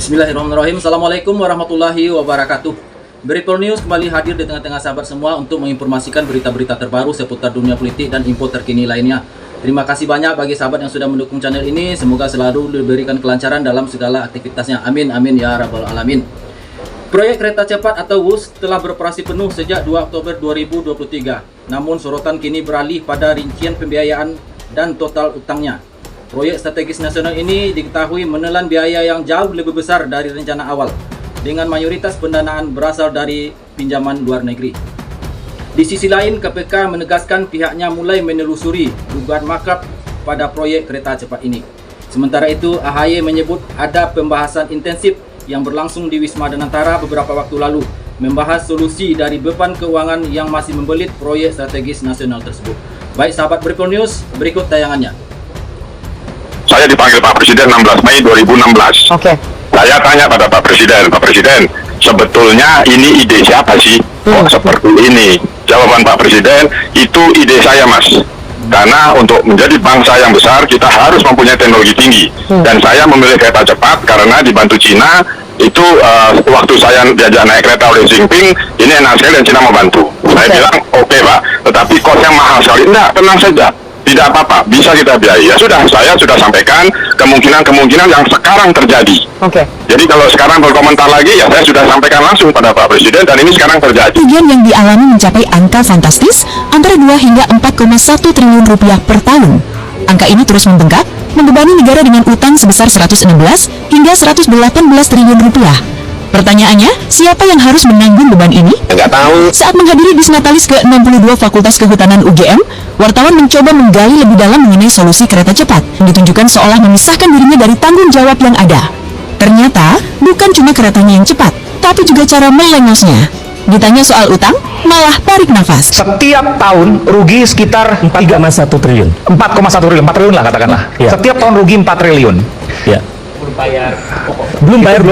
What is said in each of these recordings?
Bismillahirrahmanirrahim. Assalamualaikum warahmatullahi wabarakatuh. Bripol News kembali hadir di tengah-tengah sahabat semua untuk menginformasikan berita-berita terbaru seputar dunia politik dan info terkini lainnya. Terima kasih banyak bagi sahabat yang sudah mendukung channel ini. Semoga selalu diberikan kelancaran dalam segala aktivitasnya. Amin, amin ya rabbal alamin. Proyek kereta cepat atau WUS telah beroperasi penuh sejak 2 Oktober 2023. Namun sorotan kini beralih pada rincian pembiayaan dan total utangnya. Proyek strategis nasional ini diketahui menelan biaya yang jauh lebih besar dari rencana awal, dengan mayoritas pendanaan berasal dari pinjaman luar negeri. Di sisi lain, KPK menegaskan pihaknya mulai menelusuri dugaan makar pada proyek kereta cepat ini. Sementara itu, AHY menyebut ada pembahasan intensif yang berlangsung di Wisma Danantara beberapa waktu lalu, membahas solusi dari beban keuangan yang masih membelit proyek strategis nasional tersebut. Baik sahabat Bripol News, berikut tayangannya. Saya dipanggil Pak Presiden 16 Mei 2016. Oke. Saya tanya pada Pak Presiden, sebetulnya ini ide siapa sih? Kok seperti ini? Jawaban Pak Presiden, itu ide saya, Mas. Karena untuk menjadi bangsa yang besar, kita harus mempunyai teknologi tinggi. Dan saya memilih kereta cepat karena dibantu Cina. Itu waktu saya diajak naik kereta oleh Xi Jinping, ini enak sekali dan Cina membantu. Saya bilang, oke, Pak, tetapi kosnya mahal sekali. Enggak, tenang saja. Tidak apa-apa, bisa kita biayai. Ya sudah, saya sudah sampaikan kemungkinan-kemungkinan yang sekarang terjadi. Oke. Jadi kalau sekarang berkomentar lagi, ya saya sudah sampaikan langsung pada Pak Presiden dan ini sekarang terjadi. Kerugian yang dialami mencapai angka fantastis antara 2 hingga 4,1 triliun rupiah per tahun. Angka ini terus membengkak, membebani negara dengan utang sebesar 116 hingga 118 triliun rupiah. Pertanyaannya, siapa yang harus menanggung beban ini? Enggak tahu. Saat menghadiri Disnatalis ke-62 Fakultas Kehutanan UGM, wartawan mencoba menggali lebih dalam mengenai solusi kereta cepat, yang ditunjukkan seolah memisahkan dirinya dari tanggung jawab yang ada. Ternyata, bukan cuma keretanya yang cepat, tapi juga cara melengosnya. Ditanya soal utang, malah tarik nafas. Setiap tahun rugi sekitar 4,1 triliun. 4,1 triliun, 4 triliun lah katakanlah. Ya. Setiap tahun rugi 4 triliun. Ya. Belum bayar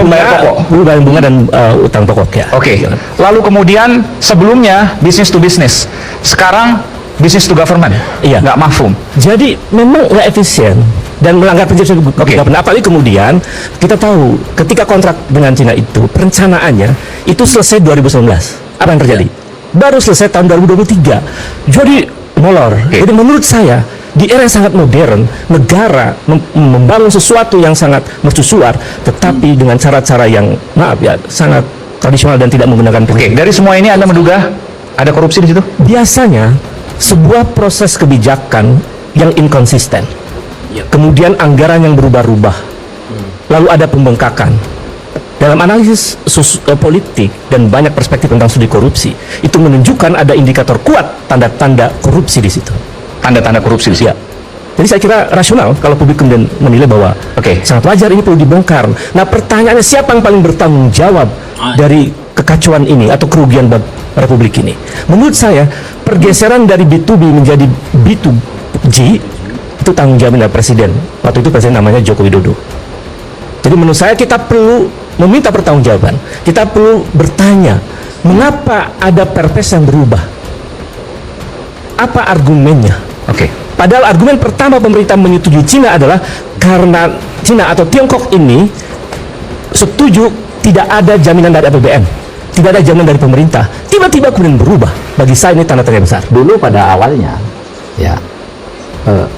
bunga dan utang pokok ya. Oke. Lalu kemudian sebelumnya business to business. Sekarang business to government. Iya. Nggak mafhum. Jadi memang nggak efisien dan melanggar prinsip government. Apalagi kemudian kita tahu ketika kontrak dengan Cina itu perencanaannya itu selesai 2019. Apa yang terjadi? Baru selesai tahun 2023. Jadi molor. Jadi menurut saya di era yang sangat modern, negara membangun sesuatu yang sangat mercusuar, tetapi dengan cara-cara yang maaf ya sangat tradisional dan tidak menggunakan Oke. Dari semua ini Anda menduga ada korupsi di situ? biasanya sebuah proses kebijakan yang inkonsisten, kemudian anggaran yang berubah-ubah, lalu ada pembengkakan. Dalam analisis politik dan banyak perspektif tentang studi korupsi, itu menunjukkan ada indikator kuat tanda-tanda korupsi di situ. Tanda-tanda korupsi di situ. Ya. Jadi saya kira rasional kalau publik kemudian menilai bahwa sangat wajar ini perlu dibongkar. Nah pertanyaannya, siapa yang paling bertanggung jawab dari kekacauan ini atau kerugian Republik ini? Menurut saya pergeseran dari B2B menjadi B2G itu tanggung jawab dari Presiden. Waktu itu Presiden namanya Joko Widodo. Jadi menurut saya kita perlu meminta pertanggungjawaban. Kita perlu bertanya, mengapa ada perpres yang berubah? Apa argumennya? Oke. Padahal argumen pertama pemerintah menyetujui Cina adalah karena Cina atau Tiongkok ini setuju tidak ada jaminan dari APBN, tidak ada jaminan dari pemerintah. Tiba-tiba kemudian berubah. Bagi saya ini tanda tanya besar. Dulu pada awalnya ya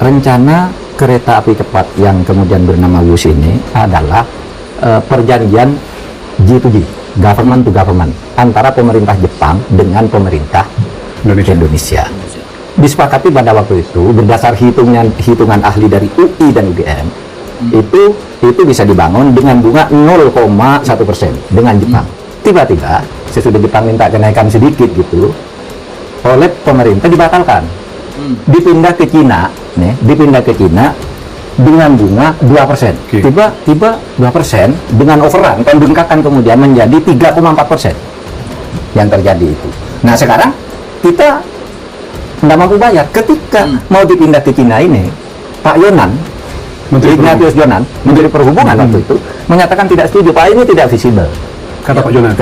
rencana kereta api cepat yang kemudian bernama WUS ini adalah perjanjian G2G, government to government, antara pemerintah Jepang dengan pemerintah Indonesia. Disepakati pada waktu itu berdasar hitungan ahli dari UI dan UGM, itu bisa dibangun dengan bunga 0,1% dengan Jepang. Tiba-tiba sesudah Jepang minta kenaikan sedikit gitu, oleh pemerintah dibatalkan, dipindah ke Cina dengan bunga 2%. Tiba-tiba 2% dengan overrun, pembengkakan kemudian menjadi 3,4% yang terjadi itu. Nah sekarang kita tidak mampu bayar. Ketika mau dipindah ke Cina ini, Pak Yonan, Ignatius Jonan, Menteri Perhubungan waktu itu, menyatakan tidak setuju. Pak, ini tidak visible. Kata Pak Yonan.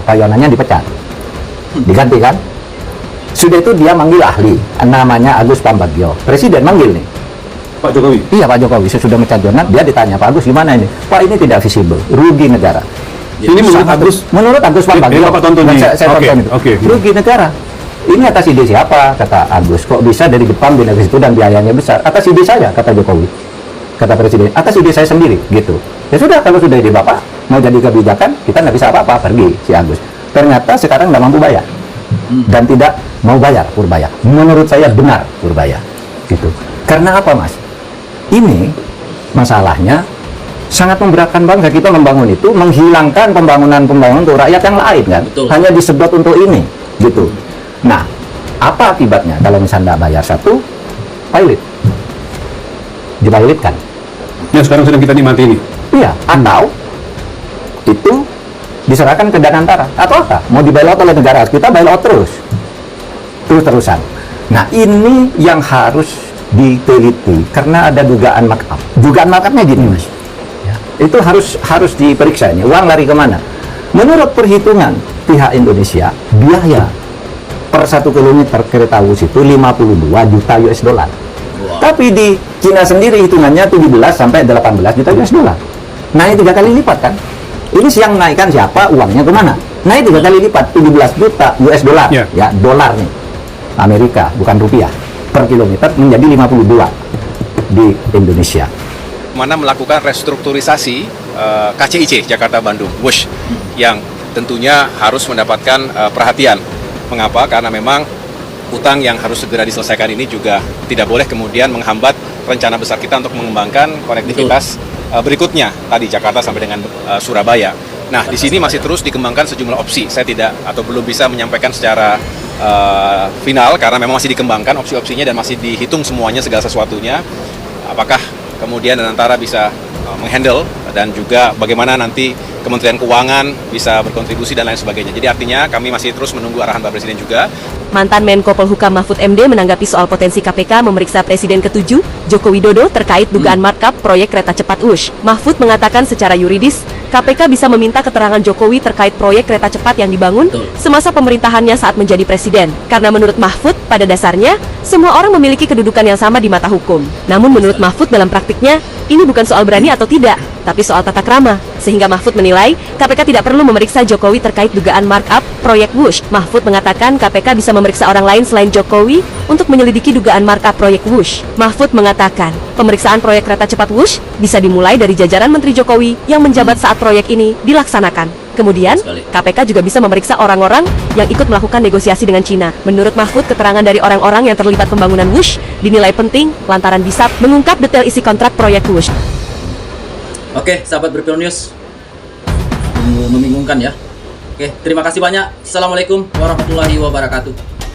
Pak Yonannya dipecat, diganti kan? Sudah itu dia manggil ahli, namanya Agus Pambagio. Presiden manggil nih, Pak Jokowi. Iya, Pak Jokowi sesudah mecat Jonan, dia ditanya, Pak Agus gimana ini? Pak, ini tidak visible, rugi negara. Ini menurut Agus, Menurut Agus Pak Ini Bagio, Bapak tonton yang di- saya oke, tonton itu, oke. rugi negara. Ini atas ide siapa? Kata Agus. Kok bisa dari Jepang pindah ke situ dan biayanya besar? Atas ide saya, kata Jokowi. Kata Presiden, atas ide saya sendiri, gitu. Ya sudah, kalau sudah ide Bapak, mau jadi kebijakan, kita nggak bisa apa-apa, pergi si Agus. Ternyata sekarang nggak mampu bayar. Dan tidak mau bayar, Purbaya. Menurut saya benar, Purbaya. Gitu. Karena apa, Mas? Ini masalahnya sangat memberatkan bangsa. Kita membangun itu, menghilangkan pembangunan-pembangunan untuk rakyat yang lain, kan? Betul. Hanya disedot untuk ini, gitu. Nah, apa akibatnya kalau misalnya nggak bayar satu, pilot dipilotkan. yang sekarang sedang kita nikmati ini. Iya, atau itu diserahkan ke Danantara atau apa? Mau di-bailout oleh negara, kita bailout terus-terusan. Nah, ini yang harus diteliti karena ada dugaan markup. Dugaan markupnya gini, Mas. Ya, itu harus diperiksa ini. Uang lari kemana? Menurut perhitungan pihak Indonesia, biaya per 1 kilometer kereta Wush itu 52 juta US dollar. Tapi di Cina sendiri hitungannya 17 sampai 18 juta US dollar. Naik 3 kali lipat, kan? Ini yang naikkan siapa? Uangnya kemana? Naik 3 kali lipat, 17 juta US dollar. Ya. Ya, dolar nih. Amerika, bukan rupiah. Per kilometer menjadi 52 di Indonesia. Mana melakukan restrukturisasi KCIC Jakarta Bandung Wush yang tentunya harus mendapatkan perhatian. Mengapa? Karena memang utang yang harus segera diselesaikan ini juga tidak boleh kemudian menghambat rencana besar kita untuk mengembangkan konektivitas berikutnya tadi Jakarta sampai dengan Surabaya. Nah, di sini masih terus dikembangkan sejumlah opsi. Saya tidak atau belum bisa menyampaikan secara final karena memang masih dikembangkan opsi-opsinya dan masih dihitung semuanya segala sesuatunya. Apakah kemudian Danantara bisa menghandle dan juga bagaimana nanti Kementerian Keuangan bisa berkontribusi dan lain sebagainya. Jadi artinya kami masih terus menunggu arahan Pak Presiden juga. Mantan Menko Polhukam Mahfud MD menanggapi soal potensi KPK memeriksa Presiden ke-7, Joko Widodo, terkait dugaan markup proyek kereta cepat Wush. Mahfud mengatakan secara yuridis, KPK bisa meminta keterangan Jokowi terkait proyek kereta cepat yang dibangun semasa pemerintahannya saat menjadi presiden. Karena menurut Mahfud, pada dasarnya, semua orang memiliki kedudukan yang sama di mata hukum. Namun menurut Mahfud dalam praktiknya, ini bukan soal berani atau tidak, tapi soal tata krama. Sehingga Mahfud menilai, KPK tidak perlu memeriksa Jokowi terkait dugaan markup proyek Wush. Mahfud mengatakan KPK bisa memeriksa orang lain selain Jokowi untuk menyelidiki dugaan markup proyek Wush. Mahfud mengatakan, pemeriksaan proyek kereta cepat Wush bisa dimulai dari jajaran Menteri Jokowi yang menjabat saat proyek ini dilaksanakan. Kemudian, KPK juga bisa memeriksa orang-orang yang ikut melakukan negosiasi dengan Cina. Menurut Mahfud, keterangan dari orang-orang yang terlibat pembangunan Wush dinilai penting lantaran bisa mengungkap detail isi kontrak proyek Wush. Oke, sahabat Berpil News, membingungkan ya. Oke, terima kasih banyak. Assalamualaikum warahmatullahi wabarakatuh.